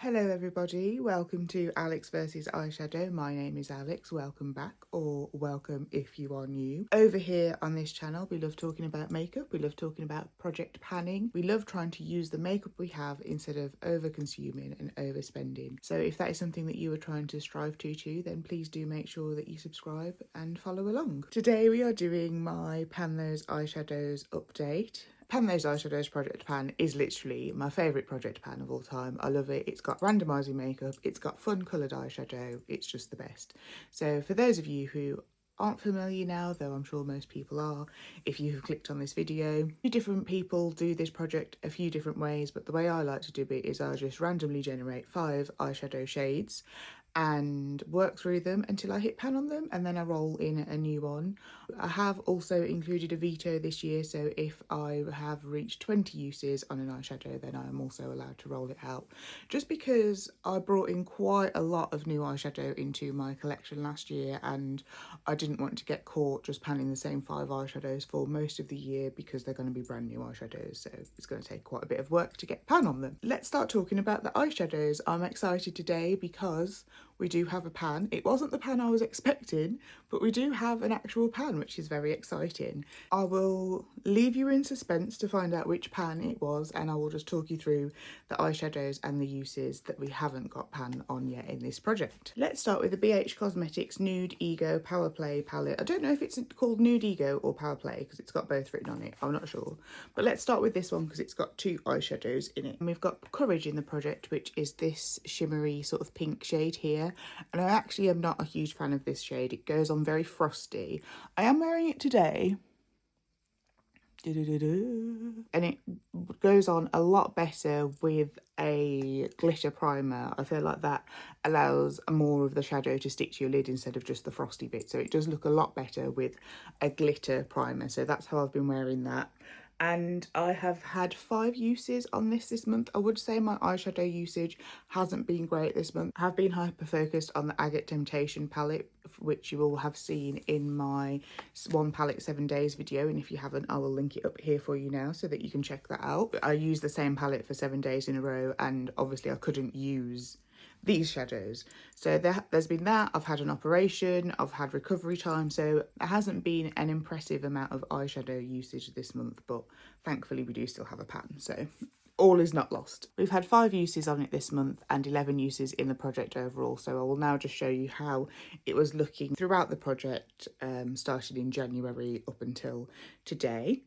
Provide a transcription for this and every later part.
Hello everybody, welcome to Alex versus Eyeshadow. My name is Alex, welcome back, or welcome if you are new. Over here on this channel we love talking about makeup, we love talking about project panning, we love trying to use the makeup we have instead of over consuming and overspending. So if that is something that you are trying to strive to too, then please do make sure that you subscribe and follow along. Today we are doing my Pan Those Eyeshadows update. Pan Those Eyeshadows project pan is literally my favourite project pan of all time. I love it. It's got randomising makeup, it's got fun coloured eyeshadow, it's just the best. So for those of you who aren't familiar now, though I'm sure most people are, if you have clicked on this video, different people do this project a few different ways, but the way I like to do it is I just randomly generate 5 eyeshadow shades and work through them until I hit pan on them, and then I roll in a new one. I have also included a veto this year, so if I have reached 20 uses on an eyeshadow, then I am also allowed to roll it out, just because I brought in quite a lot of new eyeshadow into my collection last year and I didn't want to get caught just panning the same 5 eyeshadows for most of the year, because they're going to be brand new eyeshadows, so it's going to take quite a bit of work to get pan on them. Let's start talking about the eyeshadows. I'm excited today because we do have a pan. It wasn't the pan I was expecting, but we do have an actual pan, which is very exciting. I will leave you in suspense to find out which pan it was, and I will just talk you through the eyeshadows and the uses that we haven't got pan on yet in this project. Let's start with the BH Cosmetics Nude Ego Power Play palette. I don't know if it's called Nude Ego or Power Play because it's got both written on it. I'm not sure. But let's start with this one because it's got 2 eyeshadows in it. And we've got Courage in the project, which is this shimmery sort of pink shade here. And I actually am not a huge fan of this shade. It goes on very frosty. I am wearing it today. And it goes on a lot better with a glitter primer. I feel like that allows more of the shadow to stick to your lid instead of just the frosty bit. So it does look a lot better with a glitter primer. So that's how I've been wearing that. And I have had 5 uses on this month. I would say my eyeshadow usage hasn't been great this month. I have been hyper focused on the Agate Temptation palette, which you will have seen in my 1 palette 7 days video, and if you haven't, I will link it up here for you now so that you can check that out. I used the same palette for 7 days in a row, and obviously I couldn't use these shadows, so there's been that. I've had an operation, I've had recovery time, so it hasn't been an impressive amount of eyeshadow usage this month, but thankfully we do still have a pan, so all is not lost. We've had 5 uses on it this month and 11 uses in the project overall, so I will now just show you how it was looking throughout the project, starting in January up until today.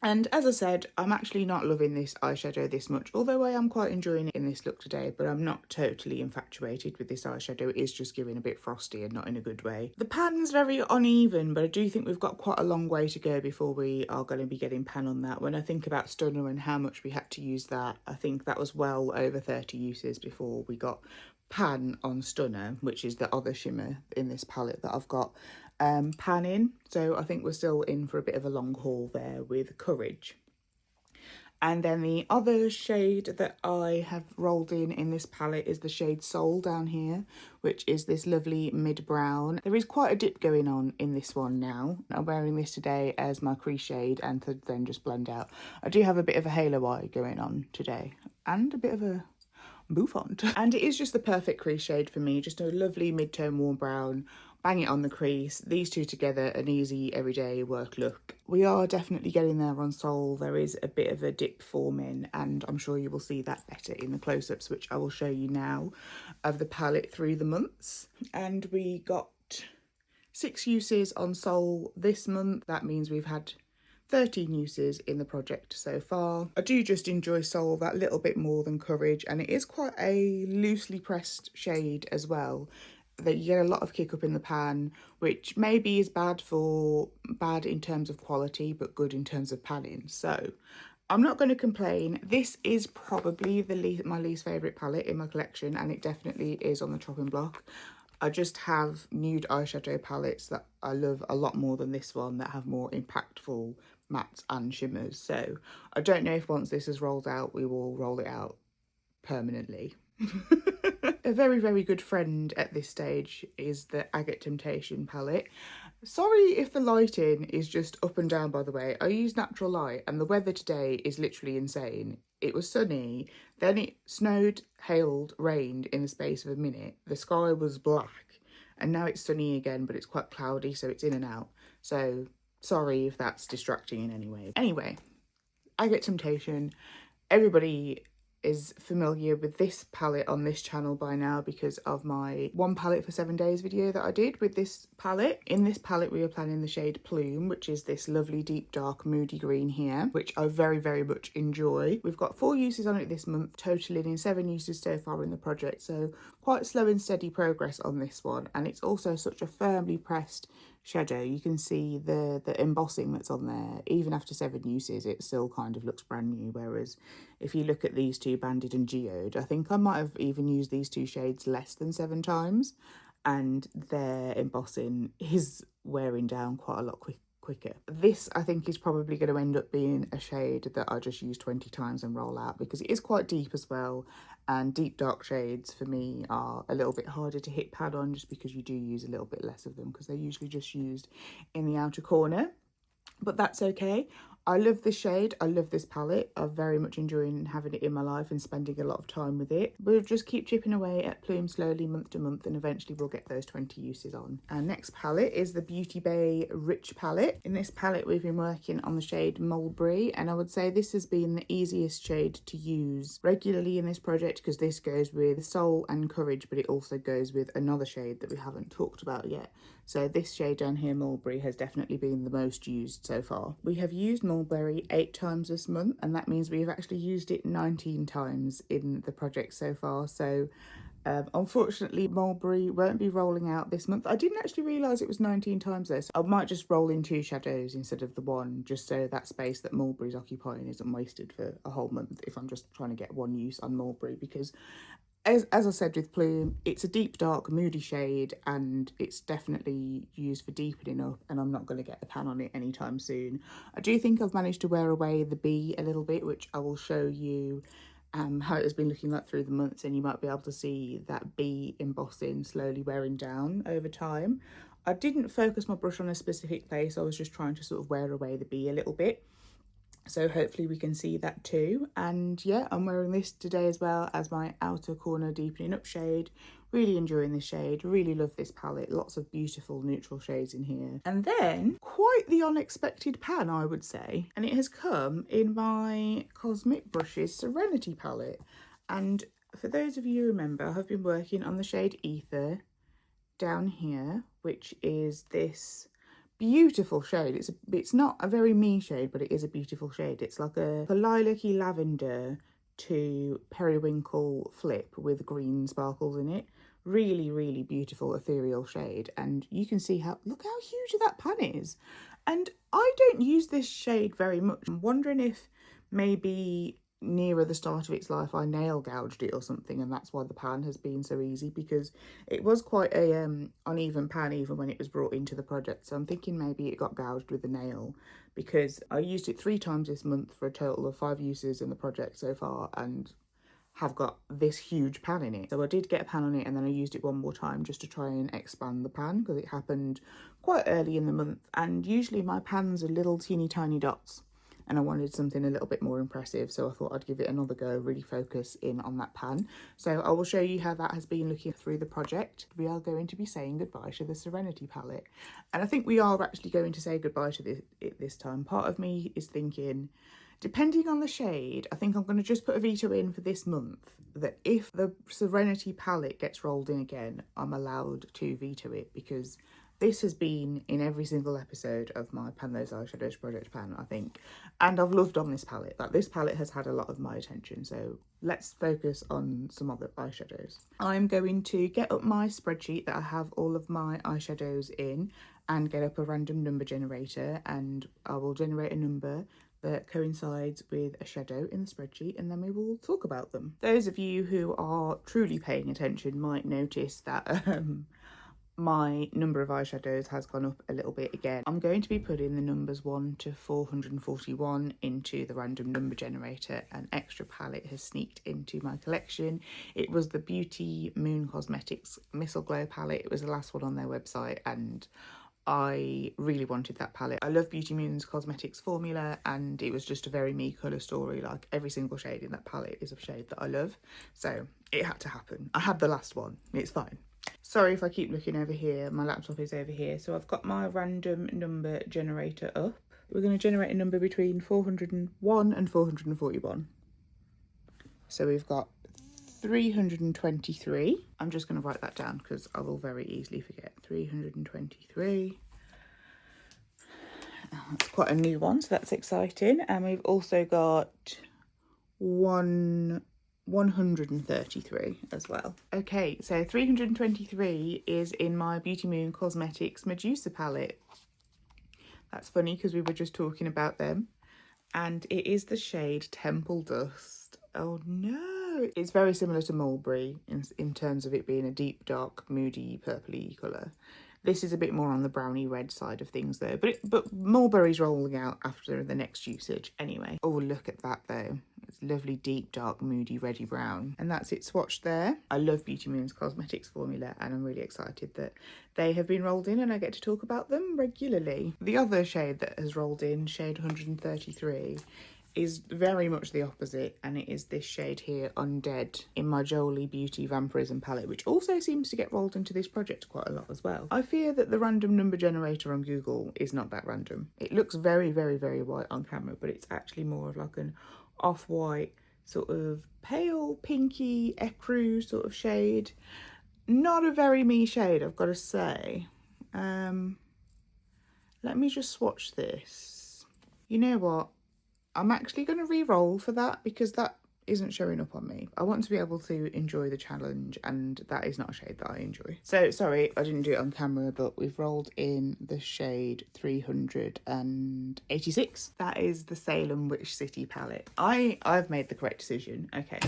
And as I said, I'm actually not loving this eyeshadow this much, although I am quite enjoying it in this look today, but I'm not totally infatuated with this eyeshadow. It is just giving a bit frosty and not in a good way. The pan's very uneven, but I do think we've got quite a long way to go before we are going to be getting pan on that. When I think about Stunner and how much we had to use that, I think that was well over 30 uses before we got pan on Stunner, which is the other shimmer in this palette that I've got pan in. So I think we're still in for a bit of a long haul there with Courage. And then the other shade that I have rolled in this palette is the shade Soul down here, which is this lovely mid-brown. There is quite a dip going on in this one now. I'm wearing this today as my crease shade and to then just blend out. I do have a bit of a halo eye going on today and a bit of a bouffant. And it is just the perfect crease shade for me, just a lovely mid-tone warm brown. Bang it on the crease. These two together, an easy everyday work look. We are definitely getting there on Soul. There is a bit of a dip forming, and I'm sure you will see that better in the close-ups, which I will show you now, of the palette through the months. And we got 6 uses on Soul this month. That means we've had 13 uses in the project so far. I do just enjoy Soul that little bit more than Courage, and it is quite a loosely pressed shade as well, that you get a lot of kick up in the pan, which maybe is bad in terms of quality, but good in terms of panning. So I'm not going to complain. This is probably my least favourite palette in my collection, and it definitely is on the chopping block. I just have nude eyeshadow palettes that I love a lot more than this one, that have more impactful mattes and shimmers. So I don't know if once this is rolled out, we will roll it out permanently. A very, very good friend at this stage is the Agate Temptation palette. Sorry if the lighting is just up and down, by the way. I use natural light and the weather today is literally insane. It was sunny, then it snowed, hailed, rained in the space of a minute. The sky was black and now it's sunny again, but it's quite cloudy, so it's in and out. So sorry if that's distracting in any way. Anyway, I Get Temptation. Everybody is familiar with this palette on this channel by now because of my 1 palette for 7 days video that I did with this palette. In this palette we are planning the shade Plume, which is this lovely deep dark moody green here, which I very, very much enjoy. We've got 4 uses on it this month, totaling in 7 uses so far in the project, so quite slow and steady progress on this one. And it's also such a firmly pressed shadow. You can see the embossing that's on there. Even after 7 uses, it still kind of looks brand new, whereas if you look at these two, Banded and Geode, I think I might have even used these 2 shades less than 7 times, and their embossing is wearing down quite a lot quicker. This, I think, is probably going to end up being a shade that I just use 20 times and roll out, because it is quite deep as well, and deep dark shades for me are a little bit harder to hit pan on, just because you do use a little bit less of them, because they're usually just used in the outer corner. But that's okay. I love this shade. I love this palette. I'm very much enjoying having it in my life and spending a lot of time with it. We'll just keep chipping away at Plume slowly, month to month, and eventually we'll get those 20 uses on. Our next palette is the Beauty Bay Rich palette. In this palette, we've been working on the shade Mulberry, and I would say this has been the easiest shade to use regularly in this project, because this goes with Soul and Courage, but it also goes with another shade that we haven't talked about yet. So this shade down here, Mulberry, has definitely been the most used so far. We have used Mulberry 8 times this month, and that means we've actually used it 19 times in the project so far. So unfortunately, Mulberry won't be rolling out this month. I didn't actually realise it was 19 times though, so I might just roll in 2 shadows instead of the 1, just so that space that Mulberry's occupying isn't wasted for a whole month if I'm just trying to get 1 use on Mulberry, because as I said with Plume, it's a deep, dark, moody shade, and it's definitely used for deepening up, and I'm not going to get the pan on it anytime soon. I do think I've managed to wear away the B a little bit, which I will show you how it has been looking like through the months, and you might be able to see that B embossing slowly wearing down over time. I didn't focus my brush on a specific place. I was just trying to sort of wear away the B a little bit. So hopefully we can see that too. And yeah, I'm wearing this today as well as my outer corner deepening up shade. Really enjoying this shade, really love this palette. Lots of beautiful neutral shades in here. And then quite the unexpected pan, I would say. And it has come in my Cosmic Brushes Serenity palette. And for those of you who remember, I've been working on the shade Ether down here, which is this beautiful shade. It's not a very me shade, but it is a beautiful shade. It's like a lilac-y lavender to periwinkle flip with green sparkles in it. Really, really beautiful ethereal shade. And you can see look how huge that pan is. And I don't use this shade very much. I'm wondering if maybe nearer the start of its life I nail gouged it or something, and that's why the pan has been so easy, because it was quite a uneven pan even when it was brought into the project. So I'm thinking maybe it got gouged with the nail, because I used it 3 times this month for a total of 5 uses in the project so far, and have got this huge pan in it. So I did get a pan on it, and then I used it 1 more time just to try and expand the pan, because it happened quite early in the month, and usually my pans are little teeny tiny dots, and I wanted something a little bit more impressive, so I thought I'd give it another go, really focus in on that pan. So I will show you how that has been looking through the project. We are going to be saying goodbye to the Serenity palette, and I think we are actually going to say goodbye to this time. Part of me is thinking, depending on the shade, I think I'm going to just put a veto in for this month, that if the Serenity palette gets rolled in again, I'm allowed to veto it, because this has been in every single episode of my Pan Those Eyeshadows project pan, I think. And I've loved on this palette. Like, this palette has had a lot of my attention. So let's focus on some other eyeshadows. I'm going to get up my spreadsheet that I have all of my eyeshadows in, and get up a random number generator, and I will generate a number that coincides with a shadow in the spreadsheet, and then we will talk about them. Those of you who are truly paying attention might notice that my number of eyeshadows has gone up a little bit again. I'm going to be putting the numbers 1 to 441 into the random number generator. An extra palette has sneaked into my collection. It was the Beauty Moon Cosmetics Missile Glow palette. It was the last one on their website, and I really wanted that palette. I love Beauty Moon's cosmetics formula, and it was just a very me colour story. Like, every single shade in that palette is a shade that I love, so it had to happen. I had the last one, it's fine. Sorry if I keep looking over here, my laptop is over here. So I've got my random number generator up. We're going to generate a number between 401 and 441. So we've got 323. I'm just going to write that down because I will very easily forget. 323. That's quite a new one, so that's exciting. And we've also got 133 as well. Okay, so 323 is in my Beauty Moon Cosmetics Medusa palette. That's funny because we were just talking about them. And it is the shade Temple Dust. Oh no! It's very similar to Mulberry in terms of it being a deep, dark, moody, purpley colour. This is a bit more on the browny red side of things though, but Mulberry's rolling out after the next usage anyway. Oh, look at that though. It's lovely, deep, dark, moody, reddy brown. And that's it swatched there. I love Beauty Moon's cosmetics formula, and I'm really excited that they have been rolled in and I get to talk about them regularly. The other shade that has rolled in, shade 133, is very much the opposite, and it is this shade here, Undead, in my Jolie Beauty Vampirism palette, which also seems to get rolled into this project quite a lot as well. I fear that the random number generator on Google is not that random. It looks very, very, very white on camera, but it's actually more of like an off-white, sort of pale, pinky, ecru sort of shade. Not a very me shade, I've got to say. Let me just swatch this. You know what? I'm actually going to re-roll for that because that isn't showing up on me. I want to be able to enjoy the challenge, and that is not a shade that I enjoy. So sorry I didn't do it on camera, but we've rolled in the shade 386. That is the Salem Witch City palette. I've made the correct decision. Okay,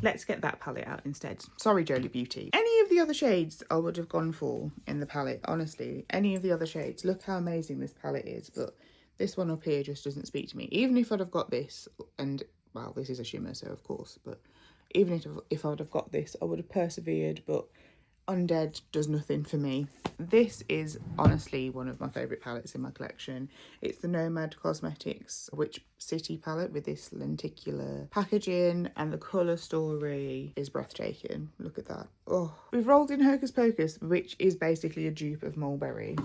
let's get that palette out instead. Sorry, Jolie Beauty. Any of the other shades I would have gone for in the palette, honestly. Any of the other shades. Look how amazing this palette is, but this one up here just doesn't speak to me. Even if I'd have got this, and well, this is a shimmer, so of course, but even if I'd have got this, I would have persevered, but Undead does nothing for me. This is honestly one of my favourite palettes in my collection. It's the Nomad Cosmetics Witch City palette with this lenticular packaging, and the colour story is breathtaking. Look at that. Oh, we've rolled in Hocus Pocus, which is basically a dupe of Mulberry.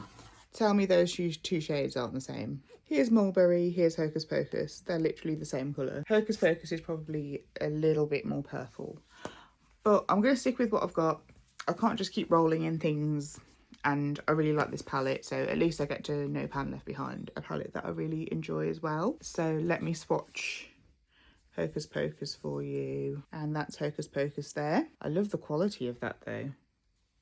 Tell me those two shades aren't the same. Here's Mulberry, here's Hocus Pocus. They're literally the same colour. Hocus Pocus is probably a little bit more purple. But I'm going to stick with what I've got. I can't just keep rolling in things, and I really like this palette, so at least I get to No Pan Left Behind, a palette that I really enjoy as well. So let me swatch Hocus Pocus for you. And that's Hocus Pocus there. I love the quality of that though.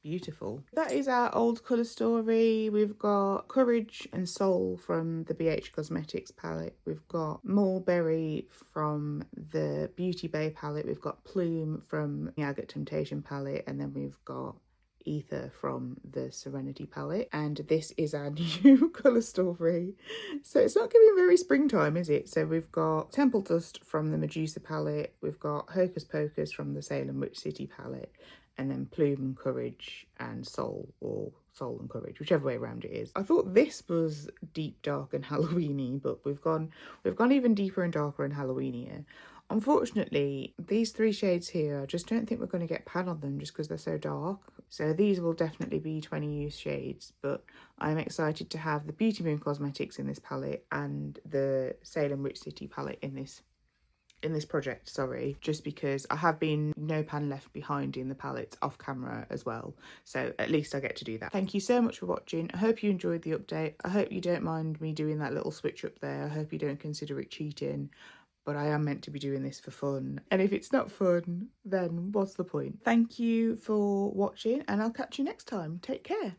Beautiful. That is our old colour story. We've got Courage and Soul from the BH Cosmetics palette. We've got Mulberry from the Beauty Bay palette. We've got Plume from the Agate Temptation palette. And then we've got Ether from the Serenity palette. And this is our new colour story. So it's not giving very springtime, is it? So we've got Temple Dust from the Medusa palette. We've got Hocus Pocus from the Salem Witch City palette. And then Plume and Courage and Soul, or Soul and Courage, whichever way around it is. I thought this was deep, dark and Halloweeny, but we've gone even deeper and darker and Halloweenier. Unfortunately, these three shades here, I just don't think we're going to get pan on them just because they're so dark. So these will definitely be 20 use shades, but I'm excited to have the Beauty Moon Cosmetics in this palette and the Salem Witch City palette in this project, sorry, just because I have been No Pan Left Behind in the palettes off camera as well, so at least I get to do that. Thank you so much for watching. I hope you enjoyed the update. I hope you don't mind me doing that little switch up there. I hope you don't consider it cheating, but I am meant to be doing this for fun, and if it's not fun, then what's the point? Thank you for watching, and I'll catch you next time. Take care.